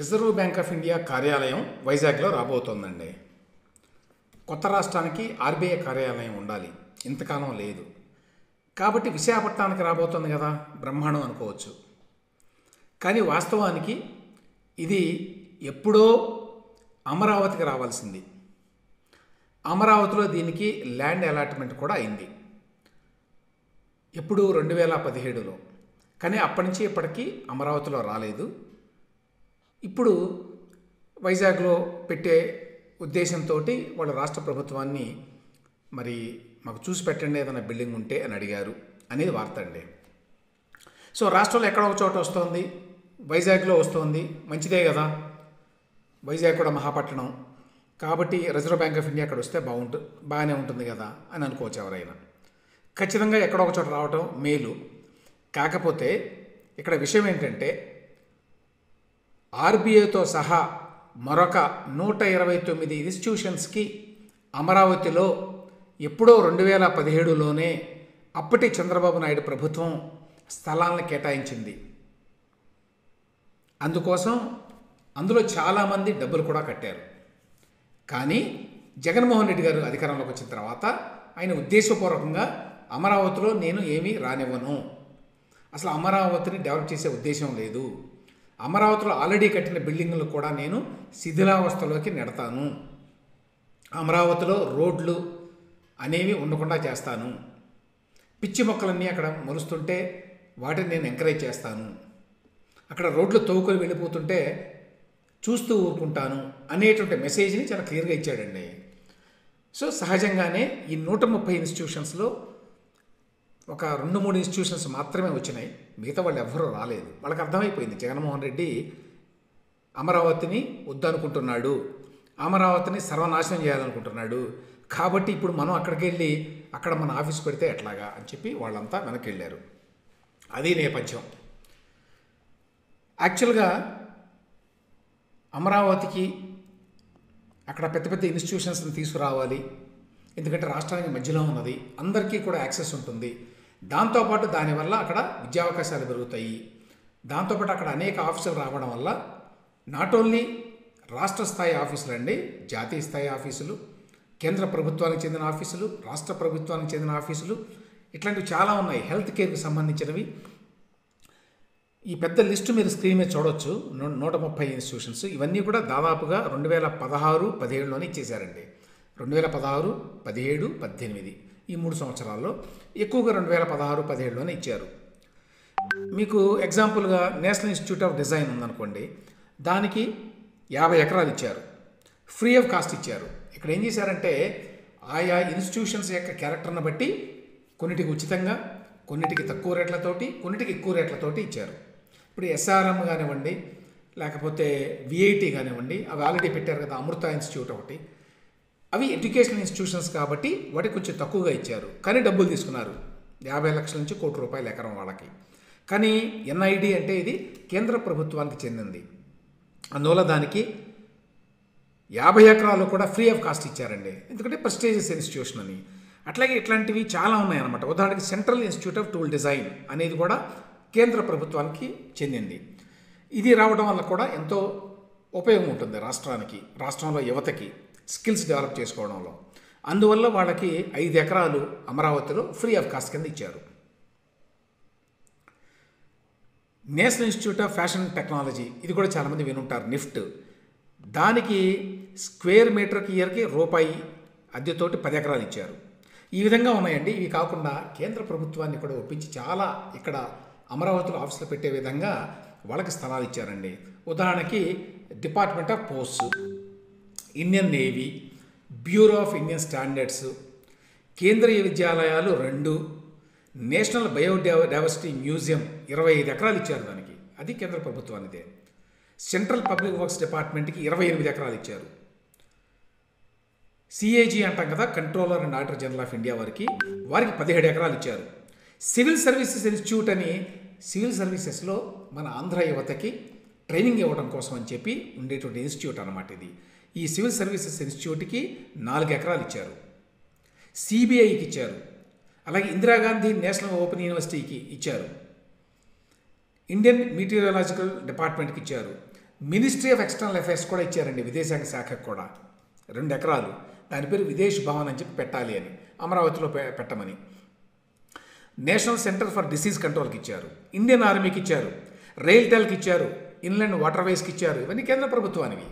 Reserve bank of India కార్యాలయం వైజాగ్లో రాబోతోందండి. కొత్త రాష్ట్రానికి ఆర్బీఐ కార్యాలయం ఉండాలి, ఇంతకాలం లేదు. కాబట్టి విశాఖపట్నానికి రాబోతోంది కదా, బ్రహ్మాండం అనుకోవచ్చు. కానీ వాస్తవానికి ఇది ఎప్పుడో అమరావతికి రావాల్సింది. అమరావతిలో దీనికి ల్యాండ్ అలాట్మెంట్ కూడా అయింది, ఎప్పుడు 2017లో. కానీ అప్పటి నుంచి ఇప్పటికీ అమరావతిలో రాలేదు. ఇప్పుడు వైజాగ్లో పెట్టే ఉద్దేశంతో వాళ్ళు రాష్ట్ర ప్రభుత్వాన్ని మరి మాకు చూసి పెట్టండి ఏదైనా బిల్డింగ్ ఉంటే అని అడిగారు అనేది వార్త అండి. సో రాష్ట్రంలో ఎక్కడ ఒక చోట వస్తుంది, వైజాగ్లో వస్తుంది, మంచిదే కదా. వైజాగ్ కూడా మహాపట్టణం కాబట్టి రిజర్వ్ బ్యాంక్ ఆఫ్ ఇండియా అక్కడ వస్తే బాగానే ఉంటుంది కదా అని అనుకోవచ్చు ఎవరైనా. ఖచ్చితంగా ఎక్కడో ఒక చోట రావటం మేలు. కాకపోతే ఇక్కడ విషయం ఏంటంటే ఆర్బీఐతో సహా మరొక 129 ఇన్స్టిట్యూషన్స్కి అమరావతిలో ఎప్పుడో 2017లోనే అప్పటి చంద్రబాబు నాయుడు ప్రభుత్వం స్థలాలను కేటాయించింది. అందుకోసం అందులో చాలామంది డబ్బులు కూడా కట్టారు. కానీ జగన్మోహన్ రెడ్డి గారు అధికారంలోకి వచ్చిన తర్వాత ఆయన ఉద్దేశపూర్వకంగా అమరావతిలో నేను ఏమీ రానివ్వను, అసలు అమరావతిని డెవలప్ చేసే ఉద్దేశం లేదు, అమరావతిలో ఆల్రెడీ కట్టిన బిల్డింగులు కూడా నేను శిథిలావస్థలోకి నెడతాను, అమరావతిలో రోడ్లు అనేవి ఉండకుండా చేస్తాను, పిచ్చి మొక్కలన్నీ అక్కడ మొలుస్తుంటే వాటిని నేను ఎంకరేజ్ చేస్తాను, అక్కడ రోడ్లు తవ్వుకొని వెళ్ళిపోతుంటే చూస్తూ ఊరుకుంటాను అనేటువంటి మెసేజ్ని చాలా క్లియర్గా ఇచ్చాడండి. సో సహజంగానే ఈ 130 ఇన్స్టిట్యూషన్స్లో ఒక 2-3 ఇన్స్టిట్యూషన్స్ మాత్రమే వచ్చినాయి, మిగతా వాళ్ళు ఎవ్వరూ రాలేదు. వాళ్ళకి అర్థమైపోయింది జగన్మోహన్ రెడ్డి అమరావతిని వద్దనుకుంటున్నాడు, అమరావతిని సర్వనాశనం చేయాలనుకుంటున్నాడు. కాబట్టి ఇప్పుడు మనం అక్కడికి వెళ్ళి అక్కడ మన ఆఫీస్ పెడితే ఎట్లాగా అని చెప్పి వాళ్ళంతా వెనక్కి వెళ్ళారు. అది నేపథ్యం. యాక్చువల్గా అమరావతికి అక్కడ పెద్ద పెద్ద ఇన్స్టిట్యూషన్స్ని తీసుకురావాలి, ఎందుకంటే రాష్ట్రానికి మధ్యలో ఉన్నది, అందరికీ కూడా యాక్సెస్ ఉంటుంది. దాంతోపాటు దానివల్ల అక్కడ విద్యావకాశాలు పెరుగుతాయి. దాంతోపాటు అక్కడ అనేక ఆఫీసులు రావడం వల్ల నాట్ ఓన్లీ రాష్ట్ర స్థాయి ఆఫీసులు అండి, జాతీయ స్థాయి ఆఫీసులు, కేంద్ర ప్రభుత్వానికి చెందిన ఆఫీసులు, రాష్ట్ర ప్రభుత్వానికి చెందిన ఆఫీసులు, ఇట్లాంటివి చాలా ఉన్నాయి. హెల్త్ కేర్కి సంబంధించినవి. ఈ పెద్ద లిస్టు మీరు స్క్రీన్ మీద చూడవచ్చు, 130 ఇన్స్టిట్యూషన్స్. ఇవన్నీ కూడా దాదాపుగా 2016-17లోనే ఇచ్చేశారండి. 2016, 17, 18 ఈ 3 సంవత్సరాల్లో, ఎక్కువగా 2016-17లోనే ఇచ్చారు. మీకు ఎగ్జాంపుల్గా నేషనల్ ఇన్స్టిట్యూట్ ఆఫ్ డిజైన్ ఉందనుకోండి, దానికి 50 ఎకరాలు ఇచ్చారు, ఫ్రీ ఆఫ్ కాస్ట్ ఇచ్చారు. ఇక్కడ ఏం చేశారంటే ఆయా ఇన్స్టిట్యూషన్స్ యొక్క క్యారెక్టర్ని బట్టి కొన్నిటికి ఉచితంగా, కొన్నిటికి తక్కువ రేట్లతోటి, కొన్నిటికి ఎక్కువ రేట్లతోటి ఇచ్చారు. ఇప్పుడు ఎస్ఆర్ఎం కానివ్వండి, లేకపోతే విఐటి కానివ్వండి, అవి ఆల్రెడీ పెట్టారు కదా, అమృత ఇన్స్టిట్యూట్ ఒకటి, అవి ఎడ్యుకేషనల్ ఇన్స్టిట్యూషన్స్ కాబట్టి వాటికి కొంచెం తక్కువగా ఇచ్చారు. కానీ డబ్బులు తీసుకున్నారు, 50 లక్షల నుంచి ₹1 కోటి ఎకరం వాళ్ళకి. కానీ ఎన్ఐడి అంటే ఇది కేంద్ర ప్రభుత్వానికి చెందింది, అందువల్ల దానికి 50 ఎకరాలు కూడా ఫ్రీ ఆఫ్ కాస్ట్ ఇచ్చారండి, ఎందుకంటే ప్రెస్టీజియస్ ఇన్స్టిట్యూషన్ అని. అట్లాగే ఇట్లాంటివి చాలా ఉన్నాయన్నమాట. ఉదాహరణకి central institute of tool design అనేది కూడా కేంద్ర ప్రభుత్వానికి చెందింది. ఇది రావడం వల్ల కూడా ఎంతో ఉపయోగం ఉంటుంది రాష్ట్రానికి, రాష్ట్రంలో యువతకి స్కిల్స్ డెవలప్ చేసుకోవడంలో. అందువల్ల వాళ్ళకి 5 ఎకరాలు అమరావతిలో ఫ్రీ ఆఫ్ కాస్ట్ కింద ఇచ్చారు. National institute of fashion technology, ఇది కూడా చాలామంది వినుంటారు, నిఫ్ట్. దానికి స్క్వేర్ మీటర్కి ఇయర్కి రూపాయి అద్దెతోటి 10 ఎకరాలు ఇచ్చారు. ఈ విధంగా ఉన్నాయండి. ఇవి కాకుండా కేంద్ర ప్రభుత్వాన్ని కూడా ఒప్పించి చాలా ఇక్కడ అమరావతిలో ఆఫీసులు పెట్టే విధంగా వాళ్ళకి స్థలాలు ఇచ్చారండి. ఉదాహరణకి department of posts, Indian navy, bureau of Indian standards, కేంద్రీయ విద్యాలయాలు 2, నేషనల్ బయోడైవర్సిటీ మ్యూజియం 25 ఎకరాలు ఇచ్చారు దానికి, అది కేంద్ర ప్రభుత్వానిదే. సెంట్రల్ పబ్లిక్ వర్క్స్ డిపార్ట్మెంట్కి 28 ఎకరాలు ఇచ్చారు. సిఏజీ అంటాం కదా, controller and auditor general of India వారికి 17 ఎకరాలు ఇచ్చారు. సివిల్ సర్వీసెస్ ఇన్స్టిట్యూట్ అని, సివిల్ సర్వీసెస్లో మన ఆంధ్ర యువతకి ట్రైనింగ్ ఇవ్వడం కోసం అని చెప్పి ఉండేటువంటి ఇన్స్టిట్యూట్ అన్నమాట ఇది. ఈ సివిల్ సర్వీసెస్ ఇన్స్టిట్యూట్కి 4 ఎకరాలు ఇచ్చారు. సిబిఐకి ఇచ్చారు. అలాగే ఇందిరాగాంధీ నేషనల్ ఓపెన్ యూనివర్సిటీకి ఇచ్చారు. ఇండియన్ మీటీరియాలజికల్ డిపార్ట్మెంట్కి ఇచ్చారు. మినిస్ట్రీ ఆఫ్ ఎక్స్టర్నల్ అఫైర్స్ కూడా ఇచ్చారండి, విదేశాంగ శాఖకు కూడా 2 ఎకరాలు. దాని పేరు విదేశ్ భవన్ అని చెప్పి పెట్టాలి అని, అమరావతిలో పెట్టమని. నేషనల్ సెంటర్ ఫర్ డిసీజ్ కంట్రోల్కి ఇచ్చారు, ఇండియన్ ఆర్మీకి ఇచ్చారు, రైల్టెల్కి ఇచ్చారు, ఇన్లాండ్ వాటర్వేస్కి ఇచ్చారు. ఇవన్నీ కేంద్ర ప్రభుత్వానివి.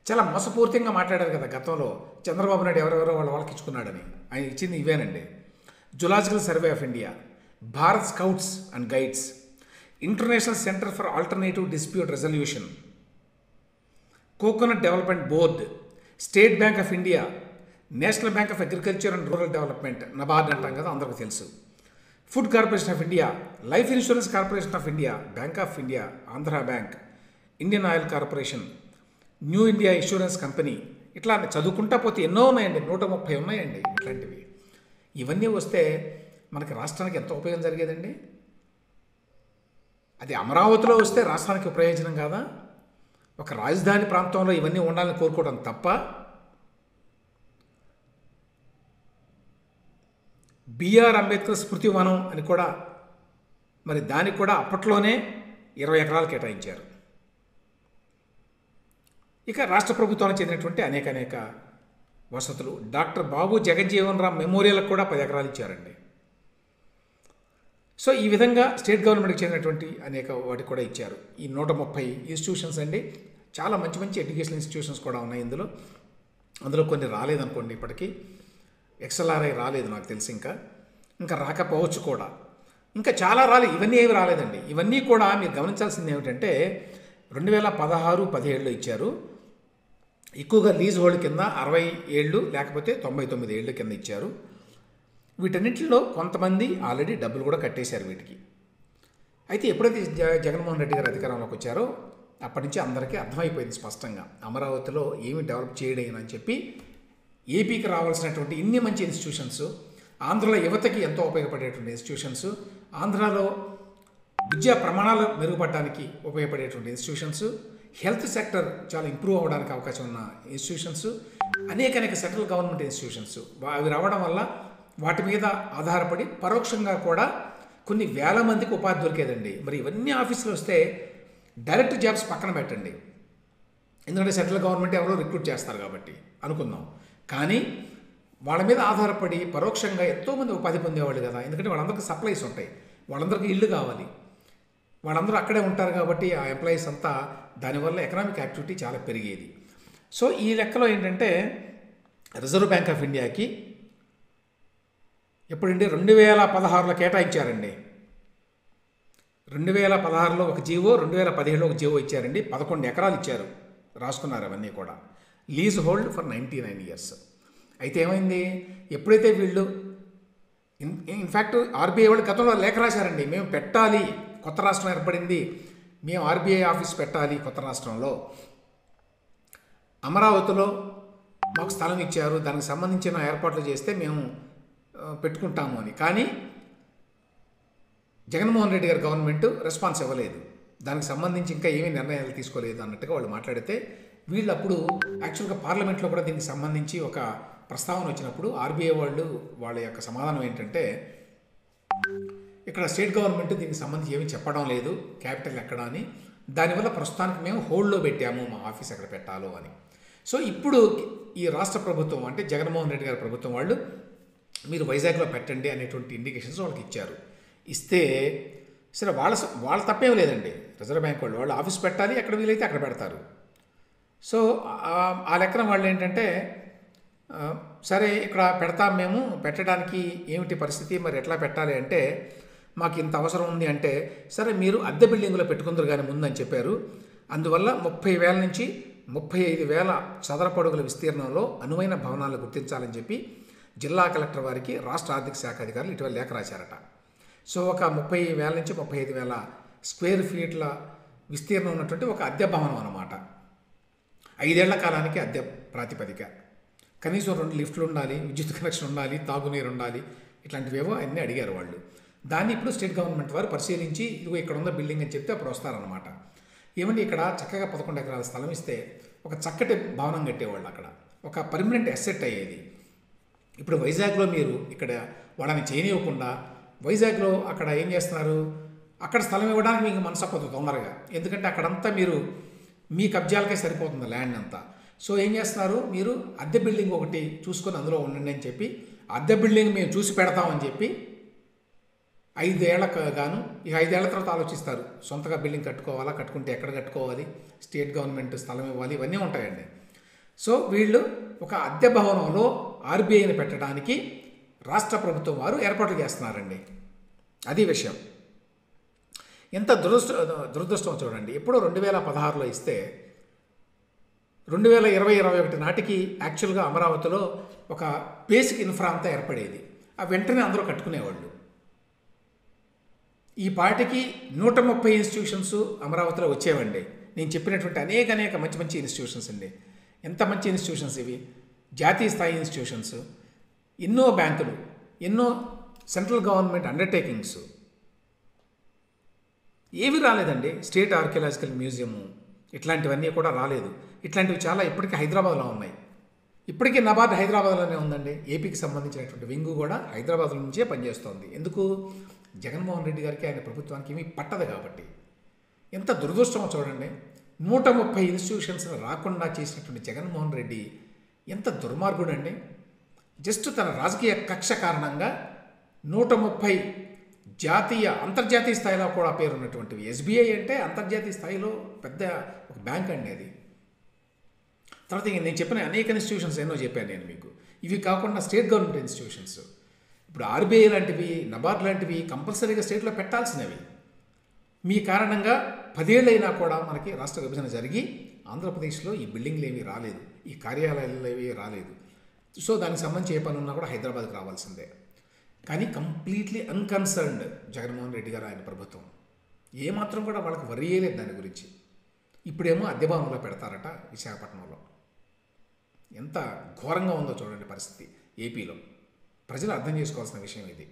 చాలా మోసపూరితంగా మాట్లాడారు కదా గతంలో చంద్రబాబు నాయుడు ఎవరెవరో వాళ్ళకి ఇచ్చుకున్నాడని. ఆయన ఇచ్చింది ఇవేనండి. Zoological survey of India, Bharat scouts and guides, international centre for alternative dispute resolution, coconut development board, state bank of India, national bank of agriculture and rural development, NABARD అంటాం కదా అందరికీ తెలుసు, food corporation of India, life insurance corporation of India, bank of India, Andhra bank, Indian oil corporation, new India insurance company. ఇట్లా చదువుకుంటా పోతే ఎన్నో ఉన్నాయండి, 130 ఉన్నాయండి ఇట్లాంటివి. ఇవన్నీ వస్తే మనకి రాష్ట్రానికి ఎంత ఉపయోగం జరిగేదండి. అది అమరావతిలో వస్తే రాష్ట్రానికి ప్రయోజనం కాదా? ఒక రాజధాని ప్రాంతంలో ఇవన్నీ ఉండాలని కోరుకోవడం తప్ప, బిఆర్ అంబేద్కర్ స్మృతి వనం అని కూడా, మరి దానికి కూడా అప్పట్లోనే 20 ఎకరాలు కేటాయించారు. ఇక రాష్ట్ర ప్రభుత్వానికి చెందినటువంటి అనేక వసతులు, డాక్టర్ బాబు జగజ్జీవన్ రామ్ మెమోరియల్కి కూడా 10 ఎకరాలు ఇచ్చారండి. సో ఈ విధంగా స్టేట్ గవర్నమెంట్కి చెందినటువంటి అనేక వాటికి కూడా ఇచ్చారు. ఈ 130 ఇన్స్టిట్యూషన్స్ అండి. చాలా మంచి మంచి ఎడ్యుకేషన్ ఇన్స్టిట్యూషన్స్ కూడా ఉన్నాయి అందులో కొన్ని రాలేదనుకోండి, ఇప్పటికీ XLRI రాలేదు నాకు తెలిసి, ఇంకా రాకపోవచ్చు కూడా, ఇంకా చాలా రాలేదు. ఇవన్నీ ఏమి రాలేదండి. ఇవన్నీ కూడా మీరు గమనించాల్సింది ఏమిటంటే 2016-17లో ఇచ్చారు. ఎక్కువగా లీజ్ హోల్డ్ కింద 60 ఏళ్ళు లేకపోతే 99 ఏళ్ళు కింద ఇచ్చారు. వీటన్నింటిలో కొంతమంది ఆల్రెడీ డబ్బులు కూడా కట్టేశారు వీటికి. అయితే ఎప్పుడైతే జగన్మోహన్ రెడ్డి గారు అధికారంలోకి వచ్చారో అప్పటి నుంచి అందరికీ అర్థమైపోయింది స్పష్టంగా, అమరావతిలో ఏమి డెవలప్ చేయడం అని చెప్పి. ఏపీకి రావాల్సినటువంటి ఇన్ని మంచి ఇన్స్టిట్యూషన్స్, ఆంధ్రలో యువతకి ఎంతో ఉపయోగపడేటువంటి ఇన్స్టిట్యూషన్స్, ఆంధ్రాలో విద్యా ప్రమాణాలు మెరుగుపడడానికి ఉపయోగపడేటువంటి ఇన్స్టిట్యూషన్స్, హెల్త్ సెక్టర్ చాలా ఇంప్రూవ్ అవ్వడానికి అవకాశం ఉన్న ఇన్స్టిట్యూషన్స్, అనేక సెంట్రల్ గవర్నమెంట్ ఇన్స్టిట్యూషన్స్, అవి రావడం వల్ల వాటి మీద ఆధారపడి పరోక్షంగా కూడా కొన్ని వేల మందికి ఉపాధి దొరికేదండి. మరి ఇవన్నీ ఆఫీసులు వస్తే డైరెక్ట్ జాబ్స్ పక్కన పెట్టండి, ఎందుకంటే సెంట్రల్ గవర్నమెంట్ ఎవరో రిక్రూట్ చేస్తారు కాబట్టి అనుకుందాం. కానీ వాళ్ళ మీద ఆధారపడి పరోక్షంగా ఎంతోమంది ఉపాధి పొందేవాళ్ళు కదా, ఎందుకంటే వాళ్ళందరికీ సప్లైస్ ఉంటాయి, వాళ్ళందరికీ ఇల్లు కావాలి, వాళ్ళందరూ అక్కడే ఉంటారు కాబట్టి ఆ ఎంప్లాయీస్ అంతా, దానివల్ల ఎకనామిక్ యాక్టివిటీ చాలా పెరిగేది. సో ఈ లెక్కలో ఏంటంటే రిజర్వ్ బ్యాంక్ ఆఫ్ ఇండియాకి ఎప్పుడండి 2016లో కేటాయించారండి. 2016లో ఒక జీవో, 2017లో ఒక జీవో ఇచ్చారండి. 11 ఎకరాలు ఇచ్చారు, రాసుకున్నారు అవన్నీ కూడా. Lease hold for 99 years. అయితే ఏమైంది, ఎప్పుడైతే వీళ్ళు ఇన్ఫ్యాక్ట్ ఆర్బీఐ వాళ్ళు గతంలో లేఖ రాశారండి, మేము పెట్టాలి, కొత్త రాష్ట్రం ఏర్పడింది, మేము ఆర్బీఐ ఆఫీస్ పెట్టాలి కొత్త రాష్ట్రంలో, అమరావతిలో మాకు స్థలం ఇచ్చారు, దానికి సంబంధించిన ఏర్పాట్లు చేస్తే మేము పెట్టుకుంటాము అని. కానీ జగన్మోహన్ రెడ్డి గారి గవర్నమెంట్ రెస్పాన్స్ ఇవ్వలేదు, దానికి సంబంధించి ఇంకా ఏమీ నిర్ణయాలు తీసుకోలేదు అన్నట్టుగా వాళ్ళు మాట్లాడితే, వీళ్ళు అప్పుడు యాక్చువల్గా పార్లమెంట్లో కూడా దీనికి సంబంధించి ఒక ప్రస్తావన వచ్చినప్పుడు ఆర్బీఐ వాళ్ళు వాళ్ళ యొక్క సమాధానం ఏంటంటే, ఇక్కడ స్టేట్ గవర్నమెంట్ దీనికి సంబంధించి ఏమీ చెప్పడం లేదు, క్యాపిటల్ ఎక్కడ అని, దానివల్ల ప్రస్తుతానికి మేము హోల్డ్లో పెట్టాము మా ఆఫీస్ ఎక్కడ పెట్టాలో అని. సో ఇప్పుడు ఈ రాష్ట్ర ప్రభుత్వం అంటే జగన్మోహన్ రెడ్డి గారి ప్రభుత్వం వాళ్ళు మీరు వైజాగ్లో పెట్టండి అనేటువంటి ఇండికేషన్స్ వాళ్ళకి ఇచ్చారు. ఇస్తే సరే వాళ్ళ తప్పేం లేదండి, రిజర్వ్ బ్యాంక్ వాళ్ళు ఆఫీస్ పెట్టాలి, ఎక్కడ వీలైతే అక్కడ పెడతారు. సో ఆ లెక్కన వాళ్ళు ఏంటంటే, సరే ఇక్కడ పెడతాం మేము, పెట్టడానికి ఏమిటి పరిస్థితి, మరి ఎట్లా పెట్టాలి అంటే, మాకు ఇంత అవసరం ఉంది అంటే, సరే మీరు అద్దె బిల్డింగ్లో పెట్టుకుందరు కానీ ముందని చెప్పారు. అందువల్ల 30,000 నుంచి 35,000 చదరపు అడుగుల విస్తీర్ణంలో అనువైన భవనాలు గుర్తించాలని చెప్పి జిల్లా కలెక్టర్ వారికి రాష్ట్ర ఆర్థిక శాఖ అధికారులు ఇటీవల లేఖ రాశారట. సో ఒక 30,000 నుంచి 35,000 స్క్వేర్ ఫీట్ల విస్తీర్ణం ఉన్నటువంటి ఒక అద్దె భవనం అన్నమాట. 5 ఏళ్ల కాలానికి అద్దె ప్రాతిపదిక, కనీసం 2 లిఫ్ట్లు ఉండాలి, విద్యుత్ కనెక్షన్ ఉండాలి, తాగునీరు ఉండాలి, ఇట్లాంటివేవో అన్నీ అడిగారు వాళ్ళు. దాన్ని ఇప్పుడు స్టేట్ గవర్నమెంట్ వారు పరిశీలించి ఇదిగో ఇక్కడ ఉన్న బిల్డింగ్ అని చెప్తే అప్పుడు వస్తారనమాట. ఏమంటే ఇక్కడ చక్కగా 11 ఎకరాల స్థలం ఇస్తే ఒక చక్కటి భవనం కట్టేవాళ్ళు, అక్కడ ఒక పర్మనెంట్ అసెట్ అయ్యేది. ఇప్పుడు వైజాగ్లో మీరు ఇక్కడ వాళ్ళని చేయనివ్వకుండా వైజాగ్లో అక్కడ ఏం చేస్తున్నారు, అక్కడ స్థలం ఇవ్వడానికి మీకు మనసొప్పదు తొందరగా, ఎందుకంటే అక్కడంతా మీ కబ్జాలకే సరిపోతుంది ల్యాండ్ అంతా. సో ఏం చేస్తున్నారు, మీరు అద్దె బిల్డింగ్ ఒకటి చూసుకొని అందులో ఉండండి అని చెప్పి, అద్దె బిల్డింగ్ మేము చూసి పెడతామని చెప్పి 5 ఏళ్లకు గాను, ఇక 5 ఏళ్ల తర్వాత ఆలోచిస్తారు సొంతగా బిల్డింగ్ కట్టుకోవాలా, కట్టుకుంటే ఎక్కడ కట్టుకోవాలి, స్టేట్ గవర్నమెంట్ స్థలం ఇవ్వాలి, ఇవన్నీ ఉంటాయండి. సో వీళ్ళు ఒక అద్దె భవనంలో ఆర్బీఐని పెట్టడానికి రాష్ట్ర ప్రభుత్వం వారు ఏర్పాట్లు చేస్తున్నారండి. అది విషయం. ఎంత దురదృష్టం చూడండి. ఎప్పుడో 2016లో ఇస్తే 2020-21 నాటికి యాక్చువల్గా అమరావతిలో ఒక బేసిక్ ఇన్ఫ్రా అంతా ఏర్పడేది. ఆ వెంటనే అందరూ కట్టుకునేవాళ్ళు. ఈ పార్టీకి 130 ఇన్స్టిట్యూషన్స్ అమరావతిలో వచ్చేవండి. నేను చెప్పినటువంటి అనేక మంచి మంచి ఇన్స్టిట్యూషన్స్ అండి. ఎంత మంచి ఇన్స్టిట్యూషన్స్ ఇవి, జాతీయ స్థాయి ఇన్స్టిట్యూషన్స్, ఎన్నో బ్యాంకులు, ఎన్నో సెంట్రల్ గవర్నమెంట్ అండర్టేకింగ్స్. ఏవి రాలేదండి. స్టేట్ ఆర్కియలాజికల్ మ్యూజియము ఇట్లాంటివన్నీ కూడా రాలేదు. ఇట్లాంటివి చాలా ఇప్పటికీ హైదరాబాద్లో ఉన్నాయి. ఇప్పటికీ నబార్డ్ హైదరాబాద్లోనే ఉందండి. ఏపీకి సంబంధించినటువంటి వింగు కూడా హైదరాబాద్ నుంచే పనిచేస్తోంది. ఎందుకు, జగన్మోహన్ రెడ్డి గారికి ఆయన ప్రభుత్వానికి ఏమీ పట్టదు కాబట్టి. ఎంత దురదృష్టమో చూడండి. 130 ఇన్స్టిట్యూషన్స్ రాకుండా చేసినటువంటి జగన్మోహన్ రెడ్డి ఎంత దుర్మార్గుడండి. జస్ట్ తన రాజకీయ కక్ష కారణంగా 130 జాతీయ అంతర్జాతీయ స్థాయిలో కూడా పేరున్నటువంటివి. ఎస్బీఐ అంటే అంతర్జాతీయ స్థాయిలో పెద్ద ఒక బ్యాంక్ అండి అది. తర్వాత నేను చెప్పిన అనేక ఇన్స్టిట్యూషన్స్ ఎన్నో చెప్పాను నేను మీకు. ఇవి కాకుండా స్టేట్ గవర్నమెంట్ ఇన్స్టిట్యూషన్స్, ఇప్పుడు ఆర్బీఐ లాంటివి, నబార్డ్ లాంటివి కంపల్సరీగా స్టేట్లో పెట్టాల్సినవి. మీ కారణంగా 10 ఏళ్ళైనా కూడా మనకి రాష్ట్ర విభజన జరిగి ఆంధ్రప్రదేశ్లో ఈ బిల్డింగ్లు ఏమీ రాలేదు, ఈ కార్యాలయాలు ఏమీ రాలేదు. సో దానికి సంబంధించి ఏ పని ఉన్నా కూడా హైదరాబాద్కి రావాల్సిందే. కానీ కంప్లీట్లీ అన్కన్సర్న్డ్ జగన్మోహన్ రెడ్డి గారు, ఆయన ప్రభుత్వం ఏమాత్రం కూడా వాళ్ళకి వర్రియలేదు దాని గురించి. ఇప్పుడేమో అద్దె భవనంలో పెడతారట విశాఖపట్నంలో. ఎంత ఘోరంగా ఉందో చూడండి పరిస్థితి ఏపీలో. ప్రజలు అర్థం చేసుకోవాల్సిన విషయం ఇది.